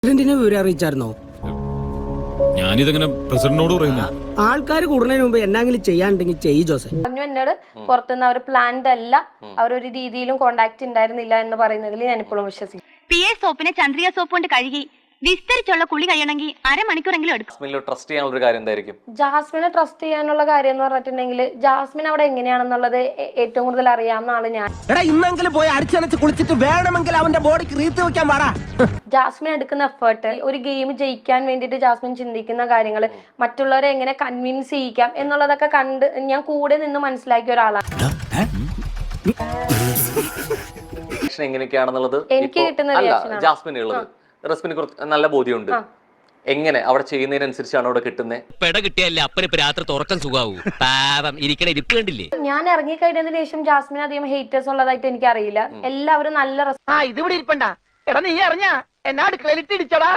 വിവരം അറിയിച്ചായിരുന്നോ? ഞാനിതെങ്ങനെ പ്രസിഡന്റിനോട് പറയുന്നു? ആൾക്കാർ കൂടുന്നതിന് മുമ്പ് എന്നാങ്കിലും ചെയ്യാനുണ്ടെങ്കിൽ ചെയ്യ് ജോസെ. എന്നോട് പുറത്തുനിന്ന് അവർ പ്ലാൻഡ് അല്ല, അവരൊരു രീതിയിലും കോണ്ടാക്ട് ഉണ്ടായിരുന്നില്ല എന്ന് പറയുന്നതിൽ ഞാൻ ഇപ്പോഴും വിശ്വസിക്കും. PA സോപ്പിനെ ചന്ദ്രിക സോപ്പ് കൊണ്ട് കഴുകി വിസ്തരിച്ചുള്ള കുളി കഴിയണമെങ്കിൽ അരമണിക്കൂറെങ്കിലും എടുക്കും. ട്രസ്റ്റ് ചെയ്യാനുള്ള കാര്യം എന്തായിരിക്കും? ജാസ്മിനെ ട്രസ്റ്റ് ചെയ്യാനുള്ള കാര്യം എന്ന് പറഞ്ഞിട്ടുണ്ടെങ്കിൽ ജാസ്മിൻ അവിടെ എങ്ങനെയാണെന്നുള്ളത് ഏറ്റവും കൂടുതൽ അറിയാവുന്ന ആള് ഞാൻ. ഇന്നെങ്കിലും പോയി അടിച്ചനച്ച് കുളിച്ചിട്ട് വേണമെങ്കിൽ അവന്റെ ബോഡിക്ക് റീത്ത് വെക്കാൻ പാടാ. ജാസ്മിൻ എടുക്കുന്ന എഫേർട്ട്, ഒരു ഗെയിം ജയിക്കാൻ വേണ്ടിയിട്ട് ജാസ്മിൻ ചിന്തിക്കുന്ന കാര്യങ്ങൾ, മറ്റുള്ളവരെ എങ്ങനെ കൺവിൻസ് ചെയ്യിക്കാം എന്നുള്ളതൊക്കെ കണ്ട് ഞാൻ കൂടെ നിന്ന് മനസ്സിലാക്കിയ ഒരാളാണ്. എങ്ങനെയൊക്കെയാണെന്നുള്ളത് എനിക്ക് കിട്ടുന്ന ജാസ്മിന് ഉള്ളത് റസ്മിന് കുറച്ച് നല്ല ബോധ്യമുണ്ട്. എങ്ങനെ അവിടെ ചെയ്യുന്നതിനനുസരിച്ചാണ് അവിടെ കിട്ടുന്നത്. പെട കിട്ടിയല്ലേ അപ്പനിപ്പ രാത്രി തുറക്കാൻ സുഖാവൂ. പാവം ഇരിക്കണ ഇരിപ്പ് കണ്ടില്ലേ. ഞാൻ ഇറങ്ങി കഴിഞ്ഞതിന് ശേഷം ജാസ്മിൻ അധികം ഹേറ്റേഴ്സ് ഉള്ളതായിട്ട് എനിക്ക് അറിയില്ല. എല്ലാവരും നല്ല ഇതിവിടെ ഇരിപ്പണ്ട. എടാ നീ അറിഞ്ഞ എന്നാ അടുക്കളയിലിട്ട് ഇടിച്ചടാ.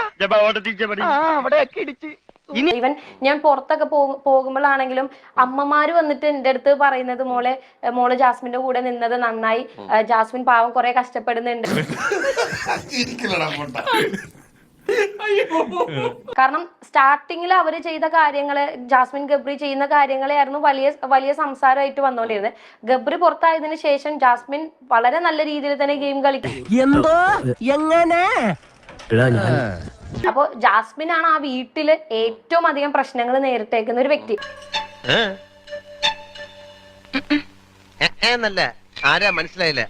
ഈവൻ ഞാൻ പുറത്തൊക്കെ പോകുമ്പോഴാണെങ്കിലും അമ്മമാര് വന്നിട്ട് എന്റെ അടുത്ത് പറയുന്നത് മോള് ജാസ്മിന്റെ കൂടെ നിന്നത് നന്നായി, ജാസ്മിൻ പാവം കുറെ കഷ്ടപ്പെടുന്നുണ്ട്. കാരണം സ്റ്റാർട്ടിങ്ങിൽ അവര് ചെയ്ത കാര്യങ്ങള്, ജാസ്മിൻ ഗബ്രി ചെയ്യുന്ന കാര്യങ്ങളെയായിരുന്നു വലിയ സംസാരമായിട്ട് വന്നോണ്ടിരുന്നത്. ഗബ്രി പുറത്തായതിനു ശേഷം ജാസ്മിൻ വളരെ നല്ല രീതിയിൽ തന്നെ ഗെയിം കളിക്കും. എന്തോ എങ്ങനെ? അപ്പൊ ജാസ്മിൻ ആണ് ആ വീട്ടില് ഏറ്റവും അധികം പ്രശ്നങ്ങൾ നേരിട്ടേക്കുന്ന ഒരു വ്യക്തി. മനസ്സിലായില്ല.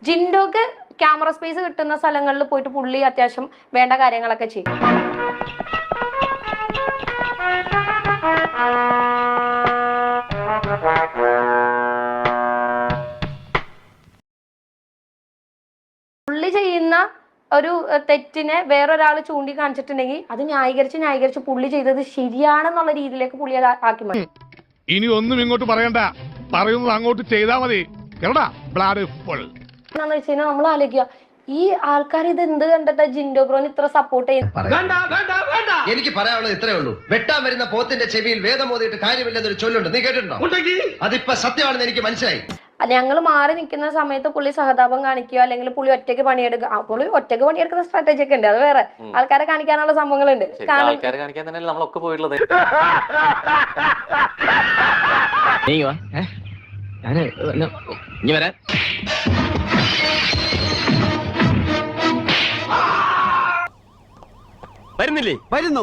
ജിൻഡോക്ക് ക്യാമറ സ്പേസ് കിട്ടുന്ന സ്ഥലങ്ങളിൽ പോയിട്ട് പുള്ളി അത്യാവശ്യം വേണ്ട കാര്യങ്ങളൊക്കെ ചെയ്യും. പുള്ളി ചെയ്യുന്ന ഒരു തെറ്റിനെ വേറൊരാൾ ചൂണ്ടിക്കാണിച്ചിട്ടുണ്ടെങ്കിൽ അത് ന്യായീകരിച്ച് പുള്ളി ചെയ്തത് ശരിയാണെന്നുള്ള രീതിയിലേക്ക് പുള്ളി അത് ആക്കി മാറ്റി. ഇനി ഒന്നും ഇങ്ങോട്ട് പറയണ്ട, പറയുന്നത് അങ്ങോട്ട് ചെയ്താ മതി. എന്താന്ന് വെച്ച് കഴിഞ്ഞാൽ നമ്മൾ ആലോചിക്കുക, ഈ ആൾക്കാർ ഇത് എന്ത് കണ്ടിട്ടാ ജിൻഡോ ബ്രോന് ഇത്ര സപ്പോർട്ട് ചെയ്യുന്നത്? എനിക്ക് പറയാനുള്ളത് ഇത്രേ ഉള്ളൂ. വെട്ടാൻ വരുന്ന പോത്തിന്റെ ചെവിയിൽ വേദം ഓതിയിട്ട് കാര്യമില്ലെന്നൊരു ചൊല്ലുണ്ട്, നീ കേട്ടിട്ടുണ്ടോ? അതിപ്പോ സത്യമാണെന്ന് എനിക്ക് മനസ്സിലായി. ഞങ്ങൾ മാറി നിൽക്കുന്ന സമയത്ത് പുള്ളി സഹതാപം കാണിക്കുക, അല്ലെങ്കിൽ പുള്ളി ഒറ്റയ്ക്ക് പണിയെടുക്കുക. പുള്ളി ഒറ്റയ്ക്ക് പണിയെടുക്കുന്ന സ്ട്രാറ്റജി ഒക്കെ ഉണ്ട്, അത് വേറെ. ആൾക്കാരെ കാണിക്കാനുള്ള സംഭവങ്ങളുണ്ട്. ആൾക്കാരെ കാണിക്കാൻ തന്നെ നമ്മളൊക്കെ പോയിട്ടുള്ളത്. വരുന്നില്ലേ? വരുന്നു.